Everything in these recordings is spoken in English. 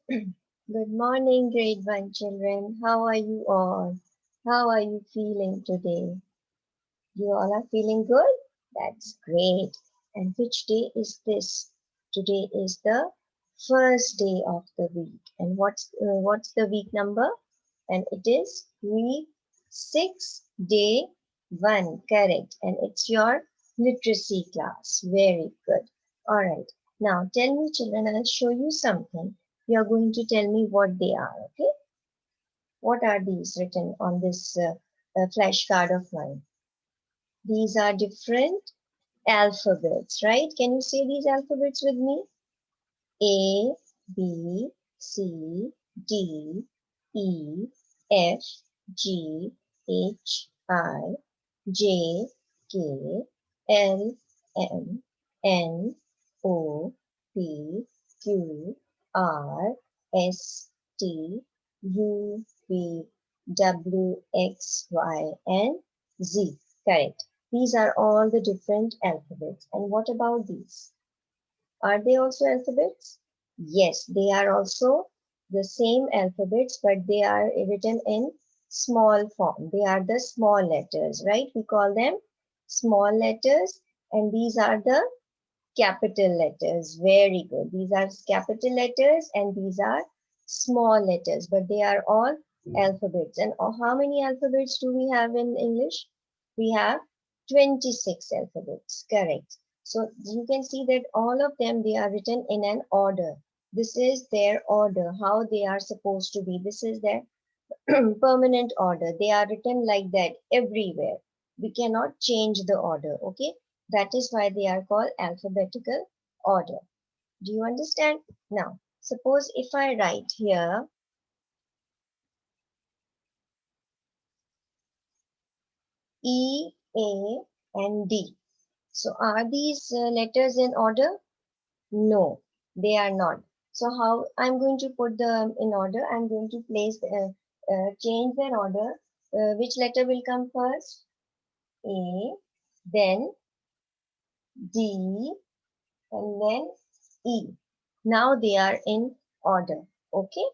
Good morning, grade 1 children. How are you all? How are you feeling today? You all are feeling good? That's great. And which day is this? Today is the first day of the week. And what's the week number? And it is week 6, day 1. Correct. And it's your literacy class. Very good. All right. Now tell me, children, I'll show you something. You are going to tell me what they are. Okay. What are these written on this flashcard of mine? These are different alphabets, right? Can you say these alphabets with me? A, B, C, D, E, F, G, H, I, J, K, L, M, N, O, P, Q, R, S, T, U, V, W, X, Y, and Z. Correct. These are all the different alphabets. And what about these? Are they also alphabets? Yes, they are also the same alphabets, but they are written in small form. They are the small letters, right? We call them small letters, and these are the capital letters. Very good. These are capital letters and these are small letters, but they are all alphabets. And how many alphabets do we have in English? We have 26 alphabets. Correct. So you can see that all of them, they are written in an order. This is their order, how they are supposed to be. This is their permanent order. They are written like that everywhere. We cannot change the order, okay? That is why they are called alphabetical order. Do you understand? Now, suppose if I write here E, A, and D. So are these letters in order? No, they are not. So how I'm going to put them in order? I'm going to change their order. Which letter will come first? A, then D, and then E. Now they are in order. Okay.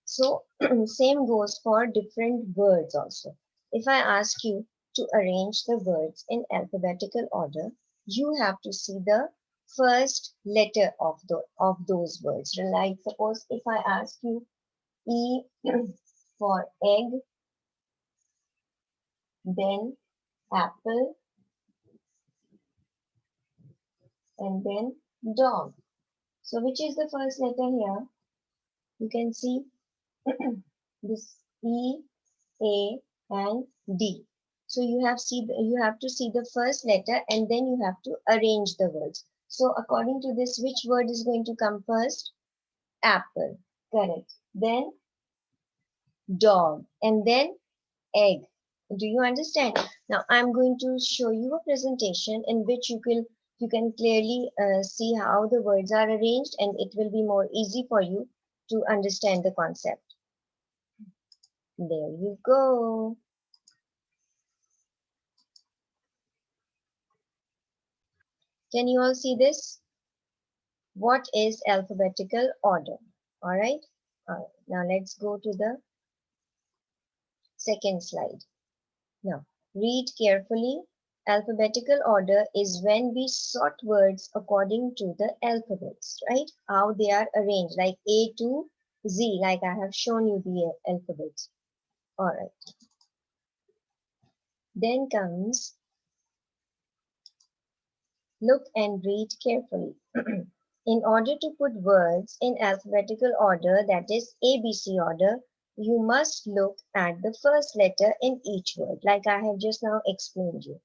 So same goes for different words also. If I ask you to arrange the words in alphabetical order, you have to see the first letter of those words. Like suppose if I ask you E for egg, then apple, and then dog. So which is the first letter here? You can see this E, A, and D. So you have to see the first letter and then you have to arrange the words. So according to this, which word is going to come first? Apple. Correct. Then dog and then egg. Do you understand? Now I'm going to show you a presentation in which you can clearly see how the words are arranged and it will be more easy for you to understand the concept. There you go. Can you all see this? What is alphabetical order? All right. Now let's go to the second slide. Now read carefully. Alphabetical order is when we sort words according to the alphabets, right? How they are arranged, like A to Z, like I have shown you the alphabets. All right. Then comes look and read carefully. In order to put words in alphabetical order, that is ABC order, you must look at the first letter in each word, like I have just now explained you.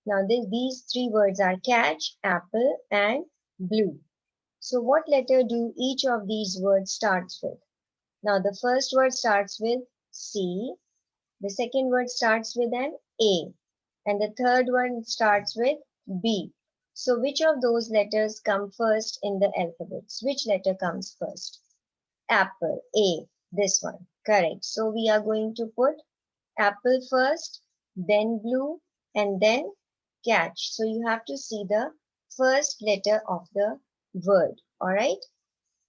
Now these three words are catch, apple, and blue. So what letter do each of these words starts with? Now the first word starts with C, the second word starts with an A, and the third one starts with B. So which of those letters come first in the alphabets? Which letter comes first? Apple, A, this one. Correct. So we are going to put apple first, then blue, and then catch. So you have to see the first letter of the word. All right.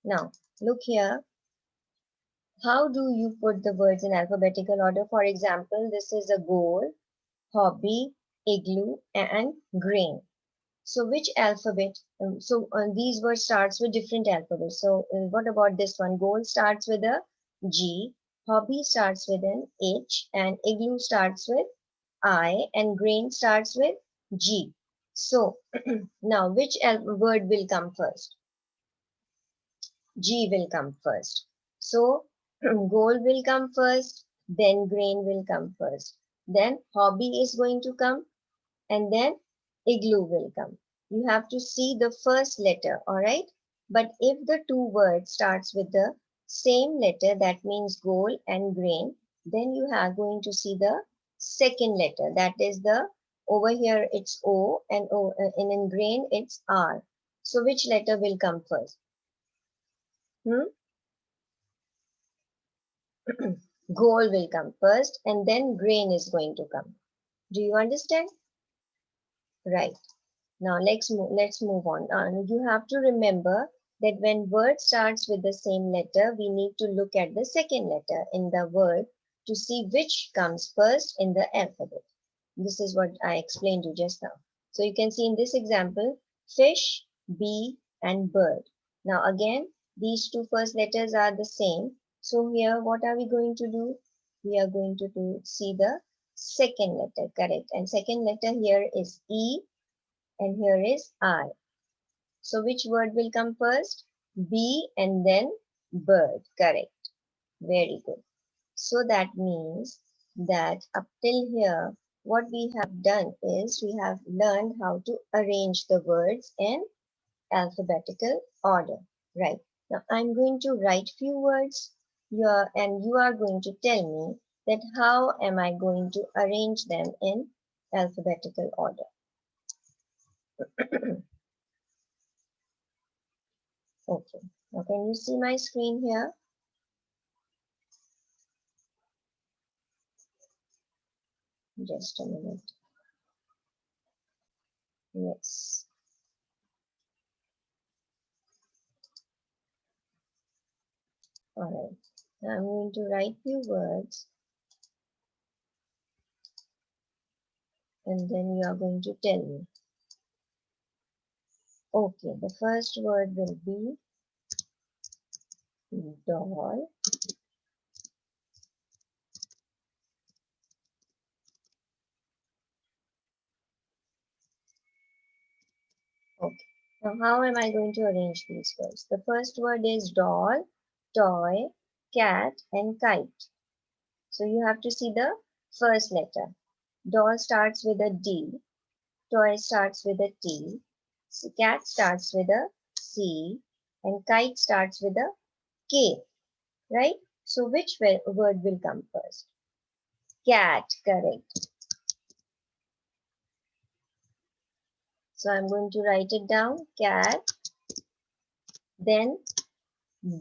Now look here. How do you put the words in alphabetical order? For example, this is a goal, hobby, igloo, and grain. So which alphabet? These words starts with different alphabets. So what about this one? Goal starts with a G, hobby starts with an H, and igloo starts with I, and grain starts with G. So now which word will come first? G will come first. So goal will come first, then grain will come first. Then hobby is going to come, and then igloo will come. You have to see the first letter, all right? But if the two words starts with the same letter, that means goal and grain, then you are going to see the second letter. That is the, over here it's O, and and in grain it's R. So which letter will come first? Hmm? Goal will come first, and then grain is going to come. Do you understand? Right. Now let's move on. You have to remember that when word starts with the same letter, we need to look at the second letter in the word to see which comes first in the alphabet. This is what I explained to you just now. So you can see in this example, fish, bee, and bird. Now again, these two first letters are the same. So here, what are we going to do? We are going to see the second letter, correct? And second letter here is E, and here is I. So which word will come first? Bee and then bird. Correct. Very good. So that means that up till here, what we have done is we have learned how to arrange the words in alphabetical order. Right. Now I'm going to write few words here, and you are going to tell me that how am I going to arrange them in alphabetical order. Okay. Now can you see my screen here? Just a minute. Yes. All right. Now I'm going to write few words, and then you are going to tell me. Okay, the first word will be doll. Okay. Now how am I going to arrange these words? The first word is doll, toy, cat, and kite. So you have to see the first letter. Doll starts with a D, toy starts with a T, cat starts with a C, and kite starts with a K, right? So which word will come first? Cat, correct. So I'm going to write it down. Cat, then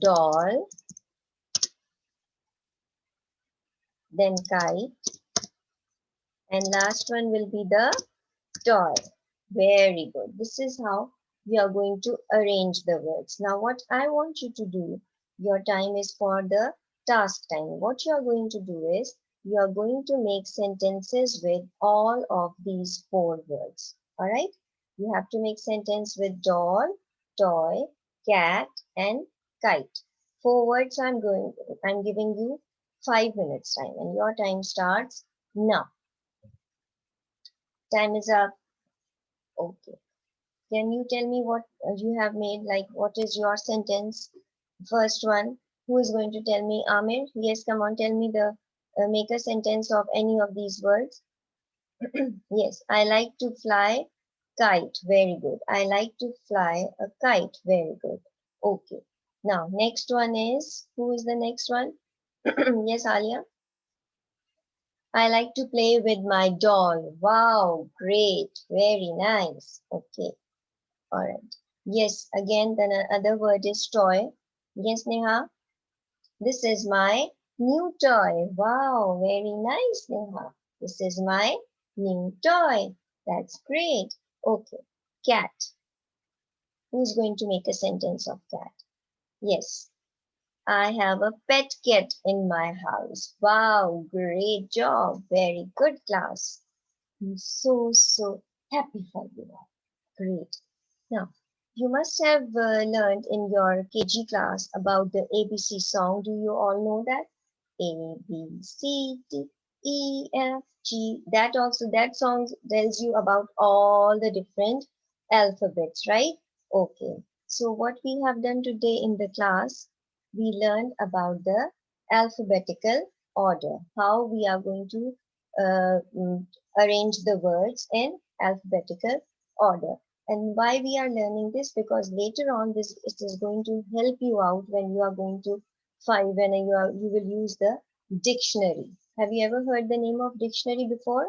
doll, then kite, and last one will be the toy. Very good. This is how we are going to arrange the words. Now what I want you to do, your time is for the task time. What you are going to do is, you are going to make sentences with all of these four words. Alright? You have to make sentence with doll, toy, cat, and kite. Four words I'm giving you 5 minutes time, and your time starts now. Time is up. Okay. Can you tell me what you have made? Like, what is your sentence? First one. Who is going to tell me? Amir? Yes, come on, tell me the make a sentence of any of these words. Yes, I like to fly kite. Very good. I like to fly a kite. Very good. Okay. Now, next one is, who is the next one? Yes, Alia. I like to play with my doll. Wow, great. Very nice. Okay. All right. Yes, again, the other word is toy. Yes, Neha. This is my new toy. Wow, very nice, Neha. This is my new toy. That's great. Okay. Cat. Who's going to make a sentence of cat? Yes. I have a pet cat in my house. Wow, great job. Very good, class. I'm so happy for you all. Great. Now, you must have learned in your KG class about the ABC song. Do you all know that? A, B, C, D, E, F, G. That song tells you about all the different alphabets, right? Okay. So what we have done today in the class, we learned about the alphabetical order, how we are going to arrange the words in alphabetical order. And why we are learning this? Because later on this it is going to help you out when you are going to find when you will use the dictionary. Have you ever heard the name of dictionary before?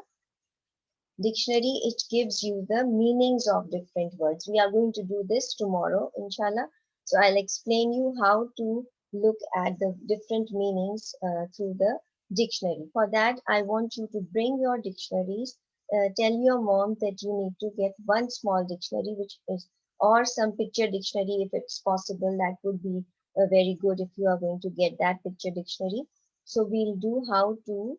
Dictionary, it gives you the meanings of different words. We are going to do this tomorrow, inshallah. So I'll explain you how to look at the different meanings through the dictionary. For that, I want you to bring your dictionaries. Tell your mom that you need to get one small dictionary, which is or some picture dictionary if it's possible. That would be very good if you are going to get that picture dictionary. So we'll do how to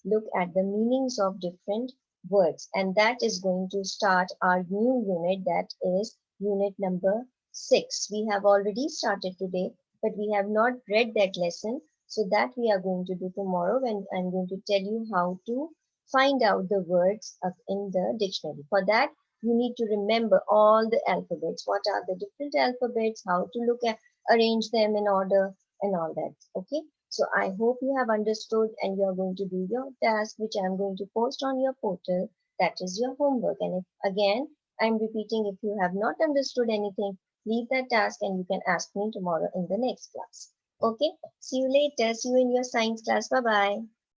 look at the meanings of different words, and that is going to start our new unit, that is unit number 6. We have already started today, but we have not read that lesson, so that we are going to do tomorrow when I'm going to tell you how to find out the words in the dictionary. For that, you need to remember all the alphabets. What are the different alphabets, how to look at arrange them in order, and all that. Okay, so I hope you have understood and you are going to do your task, which I am going to post on your portal. That is your homework. And if again, I'm repeating, if you have not understood anything, leave that task and you can ask me tomorrow in the next class. Okay, see you later. See you in your science class. Bye bye.